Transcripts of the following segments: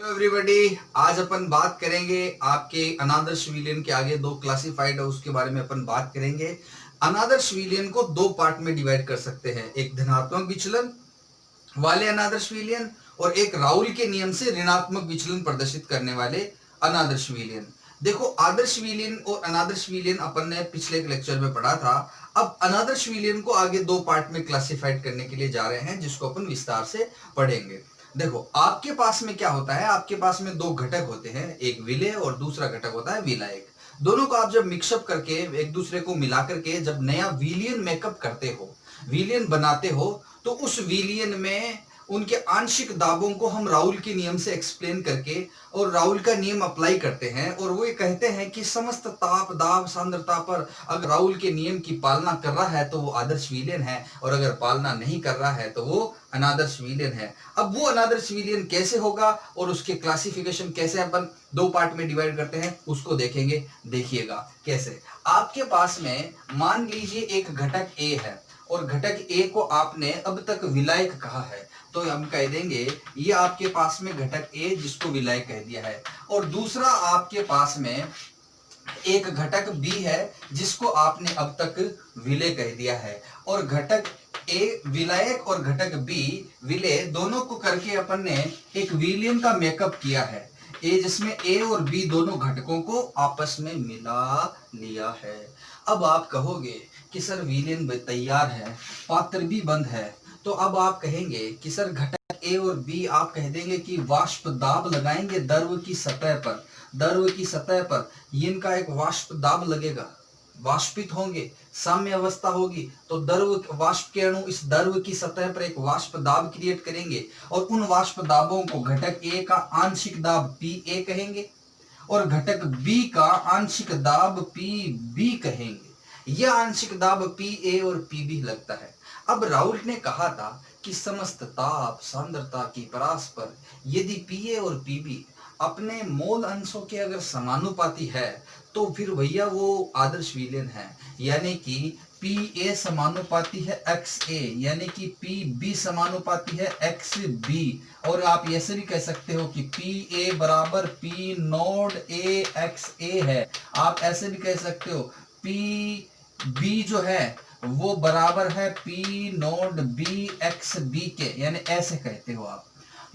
Everybody, आज अपन बात करेंगे आपके अनादर्श विलयन के आगे दो क्लासिफाइड है उसके बारे में अपन बात करेंगे। अनादर्श विलयन को दो पार्ट में डिवाइड कर सकते हैं, एक धनात्मक विचलन वाले अनादर्श विलयन और एक राउल के नियम से ऋणात्मक विचलन प्रदर्शित करने वाले अनादर्श विलयन। देखो, आदर्श विलयन और अनादर्श विलयन अपन ने पिछले एक लेक्चर में पढ़ा था। अब अनादर्श विलयन को आगे दो पार्ट में क्लासिफाइड करने के लिए जा रहे हैं, जिसको अपन विस्तार से पढ़ेंगे। देखो, आपके पास में क्या होता है, आपके पास में दो घटक होते हैं, एक विलेय और दूसरा घटक होता है विलायक। दोनों को आप जब मिक्सअप करके एक दूसरे को मिला करके जब नया विलियन मेकअप करते हो, विलियन बनाते हो, तो उस विलियन में उनके आंशिक दाबों को हम राउल के नियम से एक्सप्लेन करके और राउल का नियम अप्लाई करते हैं और वो ये कहते हैं कि समस्त ताप दाब सांद्रता पर अगर राउल के नियम की पालना कर रहा है तो वो आदर्श विलयन है, और अगर पालना नहीं कर रहा है तो वो अनादर्श विलयन है। अब वो अनादर्श विलयन कैसे होगा और उसके क्लासिफिकेशन कैसे अपन दो पार्ट में डिवाइड करते हैं उसको देखेंगे। देखिएगा कैसे। आपके पास में मान लीजिए एक घटक ए है और घटक ए को आपने अब तक विलायक कहा है, तो हम कह देंगे ये आपके पास में घटक ए जिसको विलायक कह दिया है, और दूसरा आपके पास में एक घटक बी है जिसको आपने अब तक विलेय कह दिया है। और घटक ए विलायक और घटक बी विलेय दोनों को करके अपन ने एक विलयन का मेकअप किया है, ए जिसमें ए और बी दोनों घटकों को आपस में मिला लिया है। अब आप कहोगे कि सर विलयन तैयार है, पात्र भी बंद है, तो अब आप कहेंगे कि सर घटक ए और बी आप कह देंगे कि वाष्प दाब लगाएंगे द्रव की सतह पर, द्रव की सतह पर इनका एक वाष्प दाब लगेगा, वाष्पित होंगे, साम्य अवस्था होगी, तो द्रव वाष्प के अणु इस द्रव की सतह पर एक वाष्प दाब क्रिएट करेंगे और उन वाष्प दाबों को घटक ए का आंशिक दाब पी ए कहेंगे और घटक बी का आंशिक दाब पी बी कहेंगे। यह आंशिक दाब पी ए और पी बी लगता है। अब राउल ने कहा था कि समस्त ताप सांद्रता की परास्पर यदि पी ए और पी बी अपने मोल अंशों के अगर समानुपाती है तो फिर भैया वो आदर्श विलयन है। यानी कि पी ए समानुपाती है एक्स ए, यानी कि पी बी समानुपाती है एक्स बी, और आप ऐसे भी कह सकते हो कि पी ए बराबर पी नोड ए एक्स ए है। आप ऐसे भी कह सकते हो पी बी जो है वो बराबर है P naught B X B के, यानी ऐसे कहते हो आप।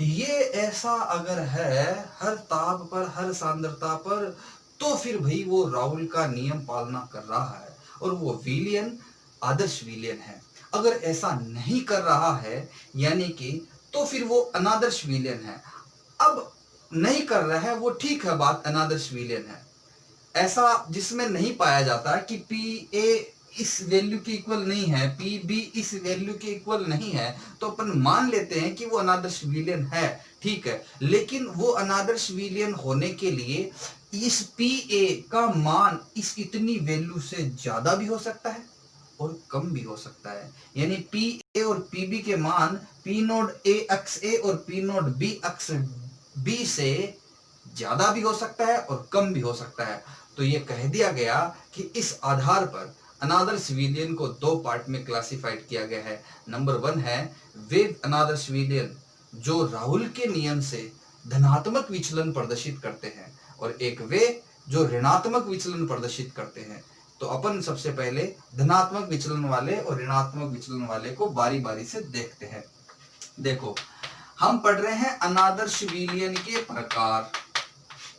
ये ऐसा अगर है हर ताप पर हर सांद्रता पर, तो फिर भाई वो राउल का नियम पालना कर रहा है और वो विलयन आदर्श विलयन है। अगर ऐसा नहीं कर रहा है यानी कि, तो फिर वो अनादर्श विलयन है। अब नहीं कर रहा है वो ठीक है, बात अनादर्श विलयन है। ऐसा जिसमें नहीं पाया जाता कि पी ए इस वैल्यू के इक्वल नहीं है, पी बी इस वैल्यू के इक्वल नहीं है, तो अपन मान लेते हैं कि वो अनादर्श विलयन है, ठीक है। लेकिन वो अनादर्श विलयन होने के लिए इस पी ए का मान इस इतनी वैल्यू से ज्यादा भी हो सकता है और कम भी हो सकता है। यानी पी ए और पी बी के मान P naught A X A और P naught B X B से ज्यादा भी हो सकता है और कम भी हो सकता है। तो ये कह दिया गया कि इस आधार पर अनादर्श विलयन को दो पार्ट में क्लासिफाइड किया गया है। नंबर 1 है वे अनादर्श विलयन जो राहुल के नियम से धनात्मक विचलन प्रदर्शित करते हैं, और एक वे जो ऋणात्मक विचलन प्रदर्शित करते हैं। तो अपन सबसे पहले धनात्मक विचलन वाले और ऋणात्मक विचलन वाले को बारी बारी से देखते हैं। देखो, हम पढ़ रहे हैं अनादर्श विलयन के प्रकार,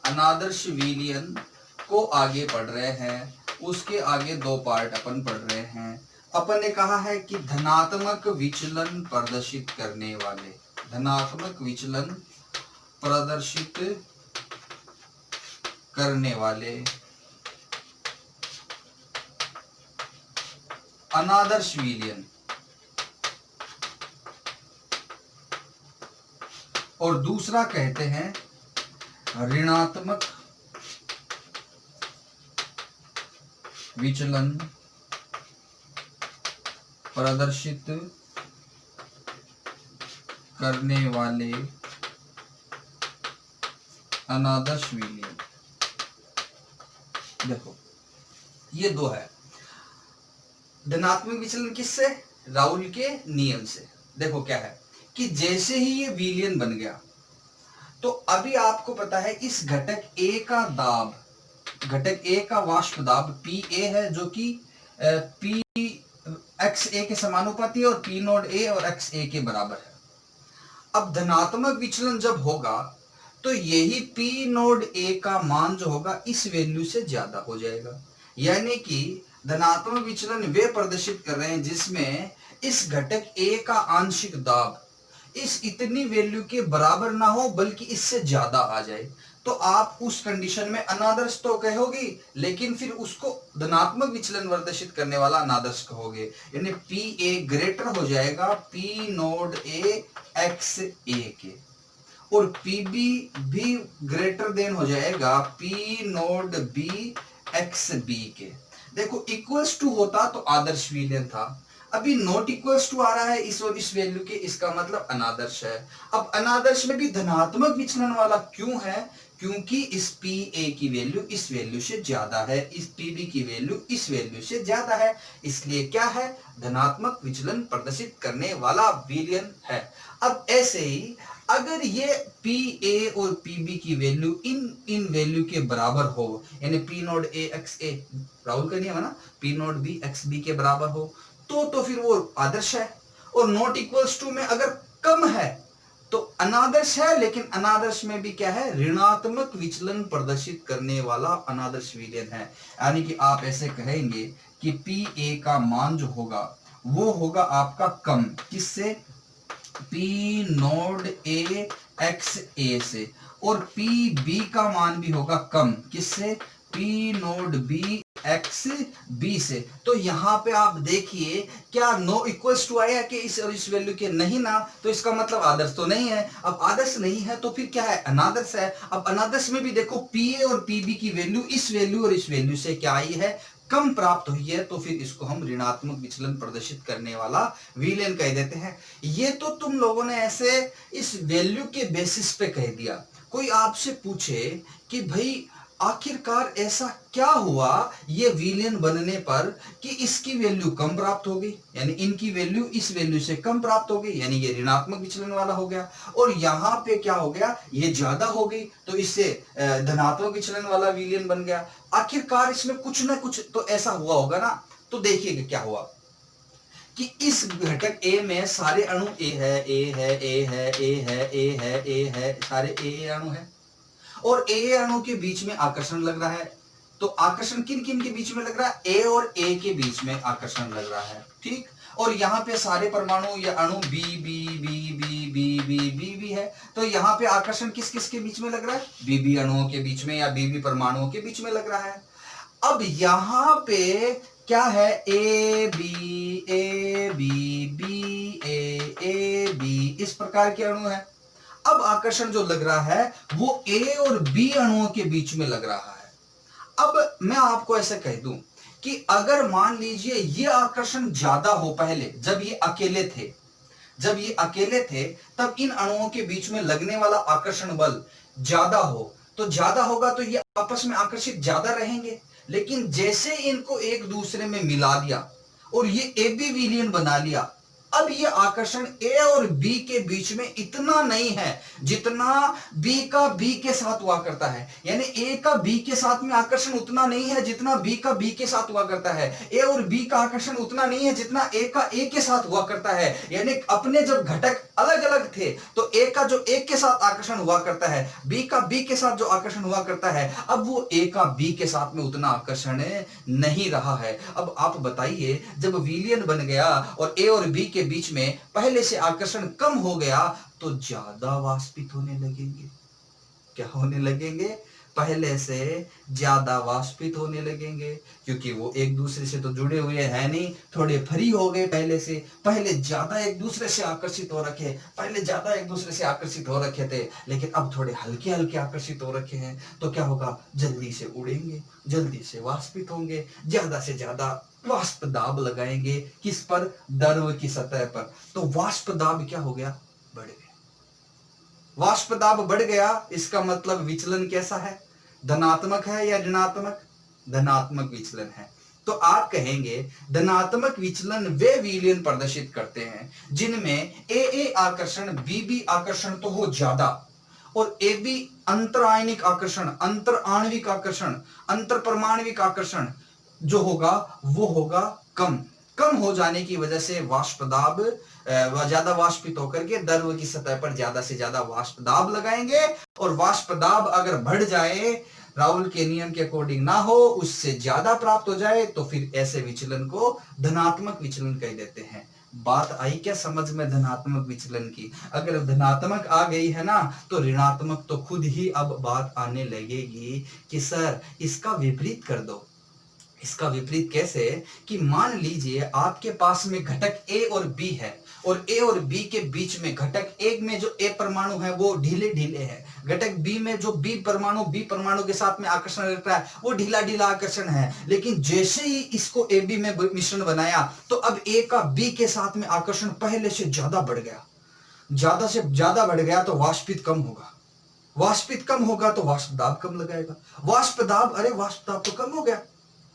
अनादर्श विलयन को आगे पढ़ रहे हैं, उसके आगे दो पार्ट अपन पढ़ रहे हैं। अपन ने कहा है कि धनात्मक विचलन प्रदर्शित करने वाले, धनात्मक विचलन प्रदर्शित करने वाले अनादर्श विलयन, और दूसरा कहते हैं ऋणात्मक विचलन प्रदर्शित करने वाले अनादर्श विलयन। देखो, ये दो है। धनात्मक विचलन किससे? राउल के नियम से। देखो क्या है कि जैसे ही ये विलयन बन गया तो अभी आपको पता है इस घटक A का दाब, घटक A का वाष्प दाब PA है, जो कि P XA के समानुपाती है और P नोड A और XA के बराबर है। अब धनात्मक विचलन जब होगा तो यही P नोड A का मान जो होगा इस वैल्यू से ज्यादा हो जाएगा, यानी कि धनात्मक विचलन वे प्रदर्शित कर रहे हैं जिसमें इस घटक A का आंशिक दाब इस इतनी वैल्यू के बराबर ना हो बल्कि इससे ज्यादा आ जाए, तो आप उस कंडीशन में अनादर्श तो कहोगे, लेकिन फिर उसको धनात्मक विचलन प्रदर्शित करने वाला अनादर्श कहोगे, यानी पी ए ग्रेटर हो जाएगा P naught A X A के, और पी बी भी ग्रेटर देन हो जाएगा P naught B X B के। देखो इक्वल्स टू होता तो आदर्श विलयन था, अभी नॉट इक्वल्स टू आ रहा है इस और इस वैल्यू के, इसका मतलब अनादर्श है। अब अनादर्श में भी धनात्मक विचलन वाला क्यों है? क्योंकि इस पी ए की वैल्यू इस वैल्यू से ज्यादा है, इस पी बी की वैल्यू इस वैल्यू से ज्यादा है, इसलिए क्या है? धनात्मक विचलन प्रदर्शित करने वाला विलयन है। अब ऐसे ही अगर ये पी ए और पी बी की वैल्यू इन वैल्यू के बराबर हो, यानी P naught A X A, Raoult का नियम है ना, P naught B X B के बराबर हो तो फिर वो आदर्श है, और नॉट इक्वल्स टू में अगर कम है तो अनादर्श है, लेकिन अनादर्श में भी क्या है? ऋणात्मक विचलन प्रदर्शित करने वाला अनादर्श विलयन है। यानी कि आप ऐसे कहेंगे कि पी ए का मान जो होगा वो होगा आपका कम, किससे? पी नोड ए एक्स ए से, और पी बी का मान भी होगा कम, किससे? P naught B X B से। तो यहां पे आप देखिए क्या नो इक्वल्स टू आया कि इस और इस वैल्यू के नहीं ना, तो इसका मतलब आदर्श तो नहीं है। अब आदर्श नहीं है तो फिर क्या है? अनादर्श है। अब अनादर्श में भी देखो पी ए और पी बी की वैल्यू इस वैल्यू और इस वैल्यू से क्या आई है? कम प्राप्त हुई है, तो फिर इसको हम ऋणात्मक विचलन प्रदर्शित करने वाला विलयन कह देते हैं। ये तो तुम लोगों ने ऐसे इस वैल्यू के बेसिस पे कह दिया। कोई आपसे पूछे कि भाई आखिरकार ऐसा क्या हुआ ये विलयन बनने पर कि इसकी वैल्यू कम प्राप्त होगी, यानी इनकी वैल्यू इस वैल्यू से कम प्राप्त हो गई, यानी ये ऋणात्मक विचलन वाला हो गया, और यहां पे क्या हो गया? ये ज्यादा हो गई, तो इससे धनात्मक विचलन वाला विलयन बन गया। आखिरकार इसमें कुछ ना कुछ तो ऐसा हुआ होगा ना। तो देखिएगा क्या हुआ कि इस घटक ए में सारे अणु ए है, ए है, ए है, ए है, ए है, ए है, सारे ए अणु है, और ए अणु के बीच में आकर्षण लग रहा है। तो आकर्षण किन किन के बीच में लग रहा है? ए और ए के बीच में आकर्षण लग रहा है, ठीक। और यहाँ पे सारे परमाणु या अणु B B B B B B B B है, तो यहाँ पे आकर्षण किस किस के बीच में लग रहा है? बी बी अणुओं के बीच में या बी बी परमाणुओं के बीच में लग रहा है। अब यहाँ पे क्या है? A B A B B A B, इस प्रकार के अणु है। अब आकर्षण जो लग रहा है वो ए और बी अणुओं के बीच में लग रहा है। अब मैं आपको ऐसे कह दूं कि अगर मान लीजिए ये आकर्षण ज्यादा हो, पहले जब ये अकेले थे तब इन अणुओं के बीच में लगने वाला आकर्षण बल ज्यादा हो, तो ज्यादा होगा तो ये आपस में आकर्षित ज्यादा रहेंगे। लेकिन जैसे इनको एक दूसरे में मिला दिया और ये ए बी विलयन बना लिया, अब ये आकर्षण ए और बी के बीच में इतना नहीं है जितना बी का बी के साथ हुआ करता है, यानी ए का बी के साथ में आकर्षण उतना नहीं है जितना बी का बी के साथ हुआ करता है। ए और बी का आकर्षण उतना नहीं है जितना ए का ए के साथ हुआ करता है, यानी अपने जब घटक अलग अलग थे तो ए का जो ए के साथ आकर्षण हुआ करता है, बी का बी के साथ जो आकर्षण हुआ करता है, अब वो ए का बी के साथ में उतना आकर्षण नहीं रहा है। अब आप बताइए जब विलयन बन गया और ए और बी के बीच में पहले से आकर्षण कम हो गया तो ज्यादा वाष्पित होने लगेंगे। क्या होने लगेंगे? पहले से ज्यादा वाष्पित होने लगेंगे, क्योंकि वो एक दूसरे से तो जुड़े हुए हैं नहीं, थोड़े फ्री हो गए पहले से, पहले ज्यादा एक दूसरे से आकर्षित हो रखे, थे, लेकिन अब थोड़े हल्के हल्के आकर्षित हो रखे हैं, तो क्या होगा? जल्दी से उड़ेंगे, जल्दी से वाष्पित होंगे, ज्यादा से ज्यादा वाष्प दाब लगाएंगे, किस पर? द्रव की सतह पर। तो वाष्प दाब क्या हो गया? बढ़ गया। वाष्प दाब बढ़ गया, इसका मतलब विचलन कैसा है? धनात्मक है या ऋणात्मक? धनात्मक विचलन है। तो आप कहेंगे धनात्मक विचलन वे विलयन प्रदर्शित करते हैं जिनमें ए आकर्षण बी आकर्षण तो हो ज्यादा, और ए बी अंतरायनिक आकर्षण, अंतर आणविक आकर्षण, अंतर परमाणविक आकर्षण जो होगा वो होगा कम। कम हो जाने की वजह से वाष्प दाब ज्यादा वाष्पित होकर के द्रव की सतह पर ज्यादा से ज्यादा वाष्प दाब लगाएंगे, और वाष्प दाब अगर बढ़ जाए, राहुल के नियम के अकॉर्डिंग ना हो, उससे ज्यादा प्राप्त हो जाए, तो फिर ऐसे विचलन को धनात्मक विचलन कह देते हैं। बात आई क्या समझ में धनात्मक विचलन की? अगर धनात्मक आ गई है ना, तो ऋणात्मक तो खुद ही अब बात आने लगेगी कि सर इसका विपरीत कर दो। इसका विपरीत कैसे? कि मान लीजिए आपके पास में घटक ए और बी है, और ए और बी के बीच में घटक ए में जो ए परमाणु है वो ढीले ढीले है, घटक बी में जो बी परमाणु के साथ में आकर्षण रहता है वो ढीला ढीला आकर्षण है। लेकिन जैसे ही इसको ए बी में मिश्रण बनाया, तो अब ए का बी के साथ में आकर्षण पहले से ज्यादा बढ़ गया, ज्यादा से ज्यादा बढ़ गया, तो वाष्पित कम होगा, वाष्पित कम होगा तो वाष्प दाब कम लगाएगा, वाष्प दाब, अरे वाष्प दाब तो कम हो गया,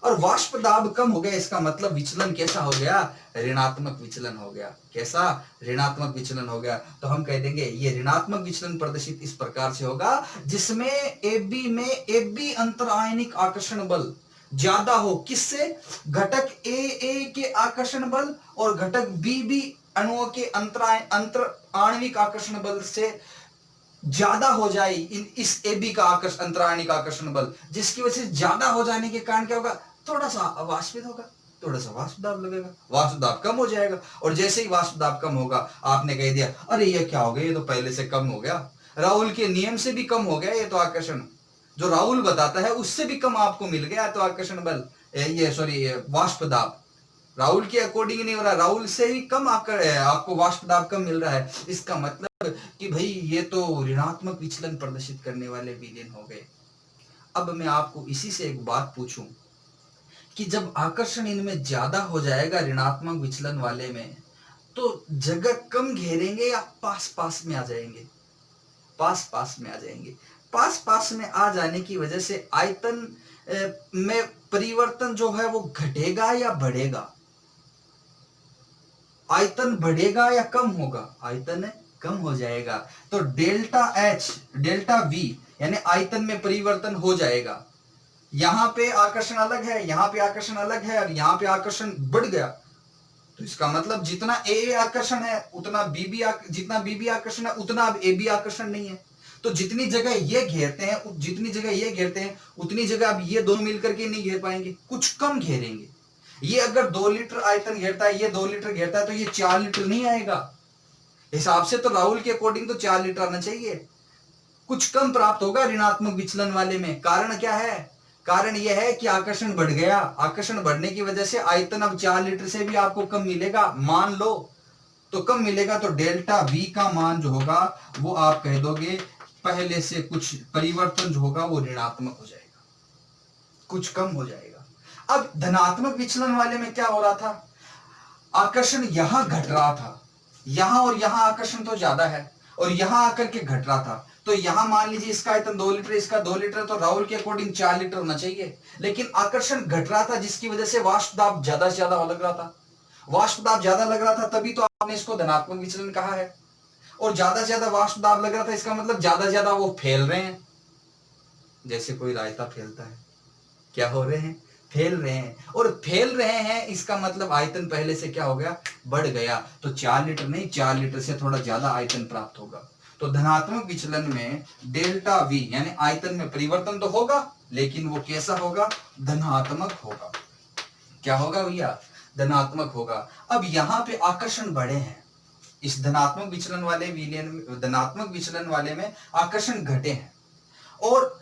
और वाष्प दाब कम हो गया, इसका मतलब विचलन कैसा हो गया? ऋणात्मक विचलन हो गया। कैसा? ऋणात्मक विचलन हो गया। तो हम कह देंगे ये ऋणात्मक विचलन प्रदर्शित इस प्रकार से होगा, जिसमें एबी में एबी अंतरायनिक आकर्षण बल ज्यादा हो, किससे? घटक ए के आकर्षण बल और घटक बी अणुओं के अंतर आणविक आकर्षण बल से ज्यादा हो जाए इस एबी का अंतरायनिक आकर्षण बल, जिसकी वजह से ज्यादा हो जाने के कारण क्या होगा? थोड़ा सा वाष्पित होगा, थोड़ा सा वाष्प दाब लगेगा, वाष्प दाब कम हो जाएगा, और जैसे ही वाष्प दाब कम होगा, आपने कह दिया अरे ये क्या हो गया, ये तो पहले से कम हो गया, राहुल के नियम से भी कम हो गया, ये तो आकर्षण जो राहुल बताता है उससे भी कम आपको मिल गया, तो आकर्षण बल ये वाष्प दाब राहुल के अकॉर्डिंग नहीं हो रहा, राहुल से ही कम आपको वाष्प दाब कम मिल रहा है। इसका मतलब कि भाई ये तो ऋणात्मक विचलन प्रदर्शित करने वाले विलेन हो गए। अब मैं आपको इसी से एक बात पूछूं कि जब आकर्षण इनमें ज्यादा हो जाएगा ऋणात्मक विचलन वाले में, तो जगह कम घेरेंगे या पास पास में आ जाएंगे? पास पास में आ जाएंगे। पास पास में आ जाने की वजह से आयतन में परिवर्तन जो है वो घटेगा या बढ़ेगा? आयतन बढ़ेगा या कम होगा? आयतन कम हो जाएगा। तो डेल्टा एच डेल्टा वी यानी आयतन में परिवर्तन हो जाएगा। यहां पे आकर्षण अलग है, यहां पे आकर्षण अलग है, और यहां पे आकर्षण बढ़ गया, तो इसका मतलब जितना ए आकर्षण है उतना जितना बीबी आकर्षण है उतना अब ए बी आकर्षण नहीं है। तो जितनी जगह ये घेरते हैं, जितनी जगह ये घेरते हैं, उतनी जगह अब ये दोनों मिलकर के नहीं घेर पाएंगे, कुछ कम घेरेंगे। ये अगर 2 लीटर आयतन घेरता है, ये 2 लीटर घेरता है, तो ये 4 लीटर नहीं आएगा। हिसाब से तो राहुल के अकॉर्डिंग तो 4 लीटर आना चाहिए, कुछ कम प्राप्त होगा ऋणात्मक विचलन वाले में। कारण क्या है? कारण यह है कि आकर्षण बढ़ गया, आकर्षण बढ़ने की वजह से आयतन अब 4 लीटर से भी आपको कम मिलेगा, मान लो तो कम मिलेगा। तो डेल्टा वी का मान जो होगा वो आप कह दोगे पहले से कुछ परिवर्तन जो होगा वो ऋणात्मक हो जाएगा, कुछ कम हो जाएगा। अब धनात्मक विचलन वाले में क्या हो रहा था? आकर्षण यहां घट रहा था, यहां और यहां आकर्षण तो ज्यादा है, और यहां आकर के घट रहा था। तो यहां मान लीजिए इसका आयतन 2 लीटर, इसका 2 लीटर, तो राहुल के अकॉर्डिंग 4 लीटर होना चाहिए, लेकिन आकर्षण घट रहा था, जिसकी वजह से वाष्प दाब ज्यादा से ज्यादा लग रहा था। वाष्प दाब ज्यादा लग रहा था, तभी तो आपने इसको धनात्मक विचलन कहा है। और ज्यादा से ज्यादा वाष्प दाब लग रहा था, इसका मतलब ज्यादा से ज्यादा वो फैल रहे हैं, जैसे कोई रायता फैलता है, क्या हो रहे हैं? फैल रहे हैं। और फैल रहे हैं इसका मतलब आयतन पहले से क्या हो गया? बढ़ गया। तो 4 लीटर नहीं, 4 लीटर से थोड़ा ज्यादा आयतन प्राप्त होगा। तो धनात्मक विचलन में डेल्टा वी यानी आयतन में परिवर्तन तो होगा, लेकिन वो कैसा होगा? धनात्मक होगा। क्या होगा भैया? धनात्मक होगा। अब यहां पे आकर्षण बढ़े हैं, इस धनात्मक विचलन वाले में आकर्षण घटे हैं, और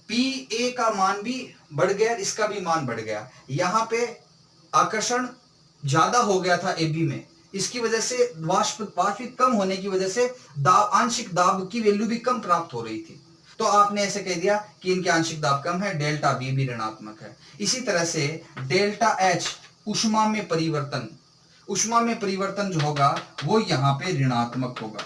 पी ए का मान भी बढ़ गया, इसका भी मान बढ़ गया। यहां पे आकर्षण ज्यादा हो गया था ए बी में, इसकी वजह से वाष्पित कम होने की वजह से आंशिक दाब की वैल्यू भी कम प्राप्त हो रही थी। तो आपने ऐसे कह दिया कि इनके आंशिक दाब कम है, डेल्टा बी भी ऋणात्मक है। इसी तरह से डेल्टा एच ऊष्मा में परिवर्तन, ऊष्मा में परिवर्तन जो होगा वो यहां पे ऋणात्मक होगा।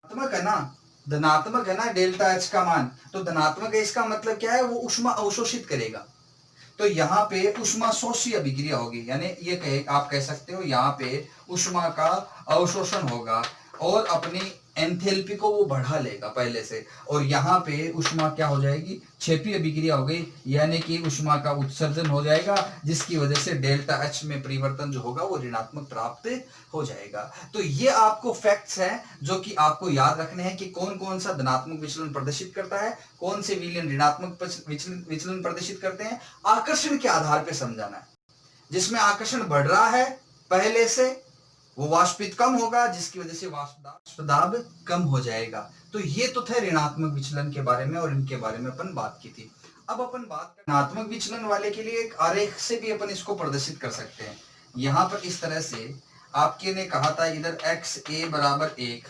धनात्मक है ना, धनात्मक है ना डेल्टा एच का मान, तो धनात्मक है, इसका मतलब क्या है? वो ऊष्मा अवशोषित करेगा। तो यहाँ पे ऊष्मा शोषी अभिक्रिया होगी, यानी ये आप कह सकते हो यहाँ पे ऊष्मा का अवशोषण होगा, और अपनी एंथैल्पी को वो बढ़ा लेगा पहले से, और यहाँ पे ऊष्मा क्या हो जाएगी, क्षेपीय अभिक्रिया हो गई, यानी कि ऊष्मा का उत्सर्जन हो जाएगा, जिसकी वजह से डेल्टा एच में परिवर्तन जो होगा वो ऋणात्मक प्राप्त हो जाएगा। तो ये आपको फैक्ट्स हैं जो कि आपको याद रखने हैं कि कौन कौन सा धनात्मक विचलन प्रदर्शित करता है, कौन से विलयन ऋणात्मक विचलन प्रदर्शित करते हैं, आकर्षण के आधार पर समझाना है। जिसमें आकर्षण बढ़ रहा है पहले से, वो वाष्पित कम होगा, जिसकी वजह से वाष्प दाब कम हो जाएगा। तो ये तो थे ऋणात्मक विचलन के बारे में, और इनके बारे में अपन बात की थी। अब अपन बात करें ऋणात्मक विचलन वाले के लिए एक आरेख से भी अपन इसको प्रदर्शित कर सकते हैं। यहाँ पर इस तरह से आपके ने कहा था इधर एक्स ए बराबर 1,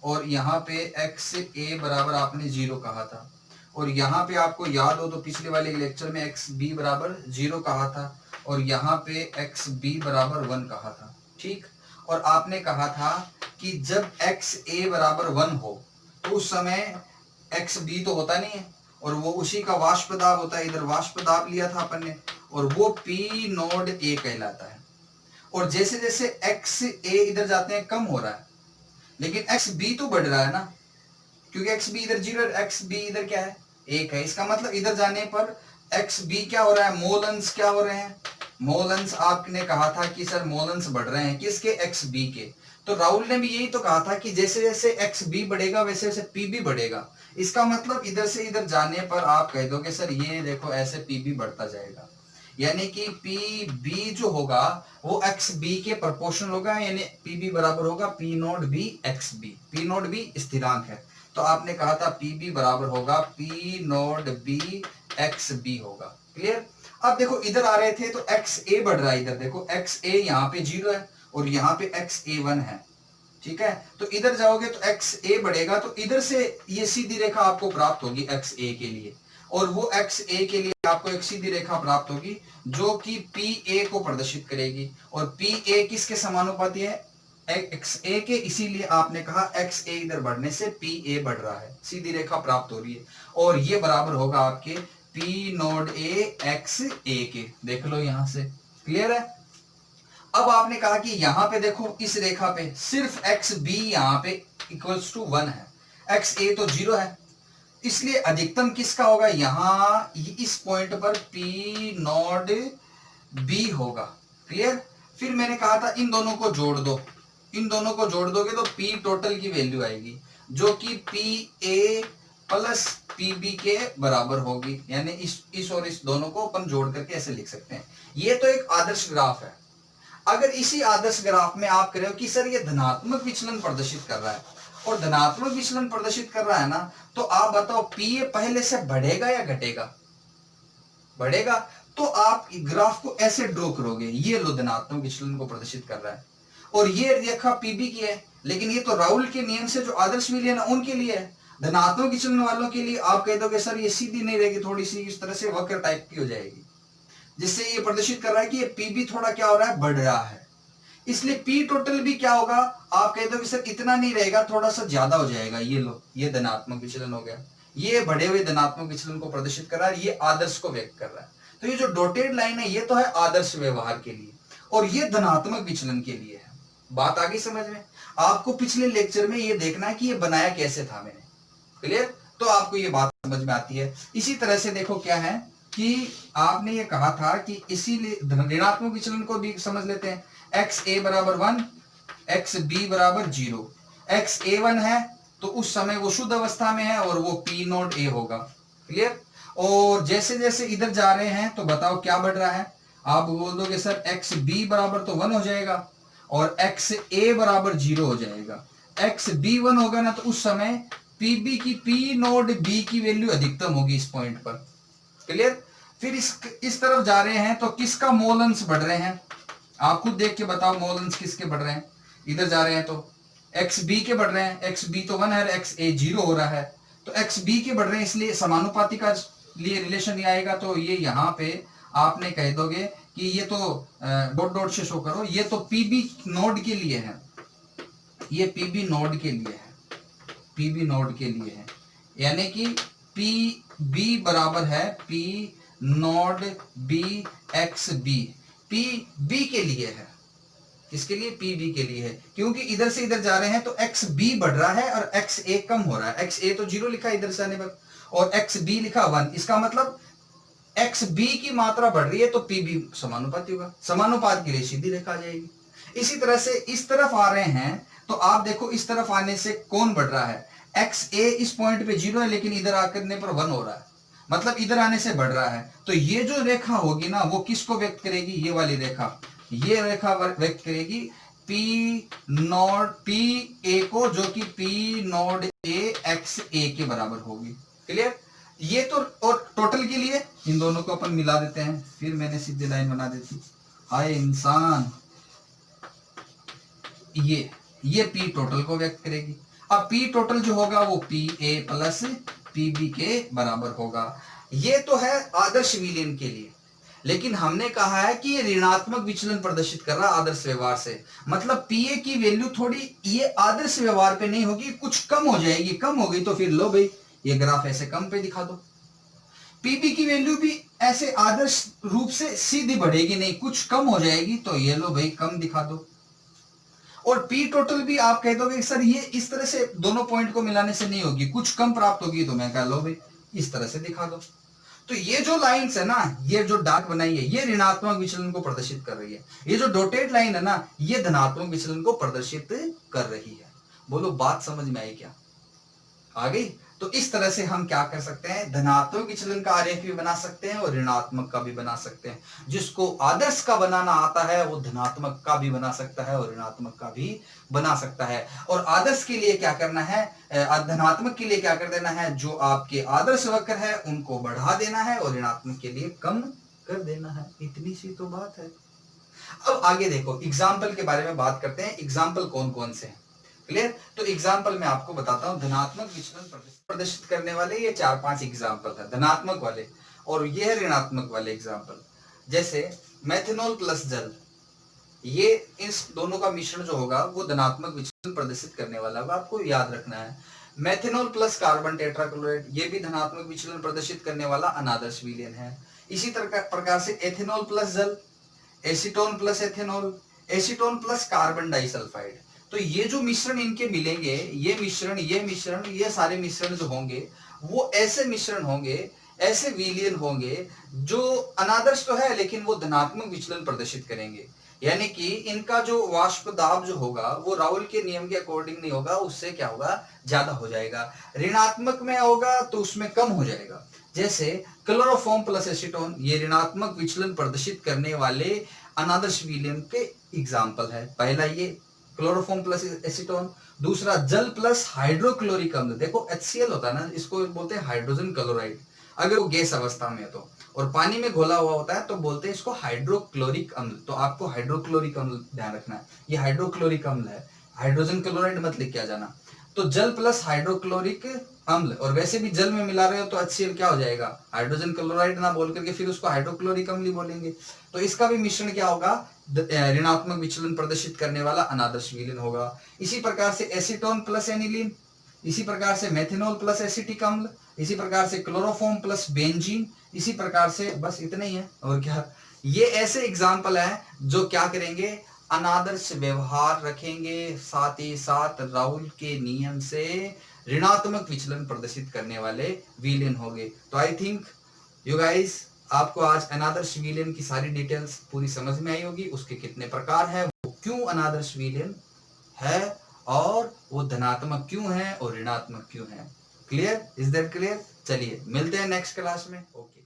और यहाँ पे एक्स ए बराबर आपने 0 कहा था, और यहाँ पे आपको याद हो तो पिछले वाले लेक्चर में एक्स बी बराबर 0 कहा था, और यहाँ पे एक्स बी बराबर 1 कहा था, ठीक। और आपने कहा था कि जब एक्स ए बराबर 1 हो तो उस समय एक्स बी तो होता नहीं है, और वो उसी का वाष्प दाब होता है, इधर वाष्प दाब लिया था अपन ने, और वो पी नोड ए कहलाता है। और जैसे जैसे एक्स ए इधर जाते हैं कम हो रहा है, लेकिन एक्स बी तो बढ़ रहा है ना, क्योंकि एक्स बी इधर 0, एक्स बी इधर क्या है 1 है। इसका मतलब इधर जाने पर एक्स बी क्या हो रहा है, मोलन्स क्या हो रहे हैं, मोलन्स आपने कहा था कि सर मोलन्स बढ़ रहे हैं, किसके, एक्स बी के। तो राहुल ने भी यही तो कहा था कि जैसे जैसे एक्स बी बढ़ेगा वैसे वैसे पी भी बढ़ेगा। इसका मतलब इधर से इधर जाने पर आप कह दोगे सर ये देखो ऐसे पी भी बढ़ता जाएगा, यानी कि पी बी जो होगा वो एक्स बी के प्रोपोर्शनल होगा, यानी पी बी बराबर होगा P naught B X B. P naught B स्थिरांक है, तो आपने कहा था पी बी बराबर होगा P naught B X B होगा। क्लियर। अब देखो इधर आ रहे थे तो एक्स ए बढ़ रहा है, इधर देखो एक्स ए यहाँ पे 0 है और यहाँ पे एक्स ए 1 है, ठीक है। तो इधर जाओगे तो एक्स ए बढ़ेगा, तो इधर से ये सीधी रेखा आपको प्राप्त होगी एक्स ए के लिए, और वो एक्स ए के लिए आपको एक सीधी रेखा प्राप्त होगी जो कि पी ए को प्रदर्शित करेगी, और पी ए किसके समानुपाती है, एक्स ए के, इसीलिए आपने कहा एक्स ए इधर बढ़ने से पी ए बढ़ रहा है, सीधी रेखा प्राप्त हो रही है, और ये बराबर होगा आपके P naught A X A के। देख लो यहां से, क्लियर है। अब आपने कहा कि यहां पे देखो इस रेखा पे सिर्फ एक्स बी यहां पे इक्वल्स टू 1 है, एक्स ए तो 0 है, इसलिए अधिकतम किसका होगा, यहां इस पॉइंट पर पी नोड बी होगा। क्लियर। फिर मैंने कहा था इन दोनों को जोड़ दो, इन दोनों को जोड़ दोगे तो पी टोटल की वैल्यू आएगी जो कि P A plus P B के बराबर होगी, यानी इस और इस दोनों को अपन जोड़ करके ऐसे लिख सकते हैं। ये तो एक आदर्श ग्राफ है। अगर इसी आदर्श ग्राफ में आप कह रहे हो कि सर ये धनात्मक विचलन प्रदर्शित कर रहा है, और धनात्मक विचलन प्रदर्शित कर रहा है ना, तो आप बताओ पी ए पहले से बढ़ेगा या घटेगा, बढ़ेगा। तो आप ग्राफ को ऐसे ड्रॉ करोगे, ये लो धनात्मक विचलन को प्रदर्शित कर रहा है, और ये रेखा पीबी की है, लेकिन ये तो राहुल के नियम से जो आदर्श विलयन है उनके लिए है। धनात्मक विचलन वालों के लिए आप कह दोगे सर ये सीधी नहीं रहेगी, थोड़ी सी इस तरह से वक्र टाइप की हो जाएगी, जिससे ये प्रदर्शित कर रहा है कि ये पीबी थोड़ा क्या हो रहा है, बढ़ रहा है। इसलिए पी टोटल भी क्या होगा, आप कह दोगे सर इतना नहीं रहेगा, थोड़ा सा ज्यादा हो जाएगा। ये लो, ये धनात्मक विचलन हो गया, ये बढ़े हुए धनात्मक विचलन को प्रदर्शित कर रहा है, ये आदर्श को व्यक्त कर रहा है। तो ये जो डॉटेड लाइन है ये तो है आदर्श व्यवहार के लिए, और ये धनात्मक विचलन के लिए है। बात आ गई समझ में। आपको पिछले लेक्चर में ये देखना है कि ये बनाया कैसे था मैंने, क्लियर। तो आपको ये बात समझ में आती है। इसी तरह से देखो क्या है कि आपने ये कहा था कि इसीलिए ऋणात्मक विचलन को भी समझ लेते हैं। एक्स ए बराबर 1, एक्स बी बराबर 0, एक्स ए 1 है तो उस समय वो शुद्ध अवस्था में है और वो पी नोट ए होगा, क्लियर। और जैसे जैसे इधर जा रहे हैं तो बताओ क्या बढ़ रहा है, आप बोल दोगे सर एक्स बी बराबर तो 1 हो जाएगा और एक्स ए बराबर 0 हो जाएगा। एक्स बी 1 होगा ना तो उस समय पी बी की पी नोड बी की वैल्यू अधिकतम होगी इस पॉइंट पर, क्लियर। फिर इस तरफ जा रहे हैं तो किसका मोलन्स बढ़ रहे हैं, आप खुद देख के बताओ मोलन्स किसके बढ़ रहे हैं। इधर जा रहे हैं तो एक्स बी के बढ़ रहे हैं, एक्स बी तो 1 है, एक्स ए 0 हो रहा है, तो एक्स बी के बढ़ रहे हैं, इसलिए समानुपाती का लिए रिलेशन नहीं आएगा। तो ये यहाँ पे आपने कह दोगे कि ये तो डॉट डॉट से शो करो, ये तो पीबी नोड के लिए है, ये पीबी नोड के लिए है, पीबी नोड के लिए है, यानी कि पी बी बराबर है P naught B X B, P B के लिए है, किसके लिए? पीबी के लिए है, क्योंकि इधर से इधर जा रहे हैं तो एक्स बी बढ़ रहा है और एक्स ए कम हो रहा है। एक्स ए तो 0 लिखा है इधर से आने पर, और एक्स बी लिखा 1। इसका मतलब एक्स बी की मात्रा बढ़ रही है तो पीबी समानुपाती होगा। समानुपात के लिए सीधी रेखा आ जाएगी। इसी तरह से इस तरफ आ रहे हैं तो आप देखो इस तरफ आने से कौन बढ़ रहा है? एक्स ए इस पॉइंट पे 0 है, लेकिन इधर आकर पर 1 हो रहा है, मतलब इधर आने से बढ़ रहा है। तो ये जो रेखा होगी ना वो किसको व्यक्त करेगी? ये वाली रेखा, ये रेखा व्यक्त करेगी पी नॉट पी ए को, जो कि P not a X A के बराबर होगी। क्लियर? ये तो, और टोटल के लिए इन दोनों को अपन मिला देते हैं, फिर मैंने सीधी लाइन बना देती। हाय इंसान, ये पी टोटल को व्यक्त करेगी। अब पी टोटल जो होगा वो P A plus P B के बराबर होगा। ये तो है आदर्श विलयन के लिए, लेकिन हमने कहा है कि ये ऋणात्मक विचलन प्रदर्शित कर रहा है आदर्श व्यवहार से। मतलब पीए की वैल्यू थोड़ी ये आदर्श व्यवहार पे नहीं होगी, कुछ कम हो जाएगी। कम हो गई तो फिर लो भाई ये ग्राफ ऐसे कम पे दिखा दो। पीबी की वैल्यू भी ऐसे आदर्श रूप से सीधी बढ़ेगी नहीं, कुछ कम हो जाएगी, तो ये लो भाई कम दिखा दो। और पी टोटल भी आप कह दोगे सर ये इस तरह से दोनों पॉइंट को मिलाने से नहीं होगी, कुछ कम प्राप्त होगी, तो मैं कह लो भाई इस तरह से दिखा दो। तो ये जो लाइंस है ना, ये जो डार्क बनाई है, ये ऋणात्मक विचलन को प्रदर्शित कर रही है। ये जो डॉटेड लाइन है ना, ये धनात्मक विचलन को प्रदर्शित कर रही है। बोलो बात समझ में आई क्या? आ गई? तो इस तरह से हम क्या कर सकते हैं? धनात्मक विचलन का आरेख भी बना सकते हैं और ऋणात्मक का भी बना सकते हैं। जिसको आदर्श का बनाना आता है वो धनात्मक का भी बना सकता है और ऋणात्मक का भी बना सकता है। और आदर्श के लिए क्या करना है? धनात्मक के लिए क्या कर देना है? जो आपके आदर्श वक्र है उनको बढ़ा देना है और ऋणात्मक के लिए कम कर देना है। इतनी सी तो बात है। अब आगे देखो, एग्जाम्पल के बारे में बात करते हैं। एग्जाम्पल कौन कौन से हैं? क्लियर? तो एग्जाम्पल मैं आपको बताता हूं। धनात्मक विचलन प्रदर्शित करने वाले ये 4-5 एग्जाम्पल है, धनात्मक वाले, और ये है ऋणात्मक वाले एग्जाम्पल। जैसे मेथनॉल प्लस जल, ये इस दोनों का मिश्रण जो होगा वो धनात्मक विचलन प्रदर्शित करने वाला है, आपको याद रखना है। मेथनॉल प्लस कार्बन टेट्राक्लोराइड, ये भी धनात्मक विचलन प्रदर्शित करने वाला अनादर्श विलयन है। इसी प्रकार से एथेनॉल प्लस जल, acetone plus ethanol, acetone plus carbon disulphide. तो ये जो मिश्रण इनके मिलेंगे, ये मिश्रण, ये सारे मिश्रण जो होंगे वो ऐसे मिश्रण होंगे, ऐसे विलयन होंगे जो अनादर्श तो है लेकिन वो धनात्मक विचलन प्रदर्शित करेंगे। यानी कि इनका जो वाष्प दाब जो होगा वो राउल के नियम के अकॉर्डिंग नहीं होगा, उससे क्या होगा? ज्यादा हो जाएगा। ऋणात्मक में होगा तो उसमें कम हो जाएगा। जैसे क्लोरोफॉर्म प्लस एसीटोन, ये ऋणात्मक विचलन प्रदर्शित करने वाले अनादर्श विलयन के एग्जाम्पल है। पहला ये क्लोरोफॉर्म प्लस एसीटोन, दूसरा जल प्लस हाइड्रोक्लोरिक अम्ल। देखो HCl होता है ना, इसको बोलते हैं हाइड्रोजन क्लोराइड अगर वो गैस अवस्था में है तो, और पानी में घोला हुआ होता है तो बोलते हैं इसको हाइड्रोक्लोरिक अम्ल। तो आपको हाइड्रोक्लोरिक अम्ल ध्यान रखना है, ये हाइड्रोक्लोरिक अम्ल है, हाइड्रोजन क्लोराइड मत लिख के आ जाना। तो जल प्लस हाइड्रोक्लोरिक अम्ल, और वैसे भी जल में मिला रहे हो तो HCl क्या हो जाएगा? हाइड्रोजन क्लोराइड ना बोल करके फिर उसको हाइड्रोक्लोरिक अम्ल ही बोलेंगे। तो इसका भी मिश्रण क्या होगा? ऋणात्मक विचलन प्रदर्शित करने वाला अनादर्श विलयन होगा। इसी प्रकार से एसीटोन प्लस एनिलीन, इसी प्रकार से मेथनॉल प्लस एसिटिक अम्ल, इसी प्रकार से क्लोरोफॉर्म प्लस बेंजीन, इसी प्रकार से बस इतना ही है और क्या। ये ऐसे एग्जाम्पल है जो क्या करेंगे? अनादर्श व्यवहार रखेंगे, साथ ही साथ राउल के नियम से ऋणात्मक विचलन प्रदर्शित करने वाले विलयन होंगे। तो आई थिंक यू गाइस, आपको आज अनादर्श विलयन की सारी डिटेल्स पूरी समझ में आई होगी, उसके कितने प्रकार है, वो क्यों अनादर्श विलयन है, और वो धनात्मक क्यों है और ऋणात्मक क्यों है। क्लियर? Is that clear? चलिए मिलते हैं नेक्स्ट क्लास में। ओके।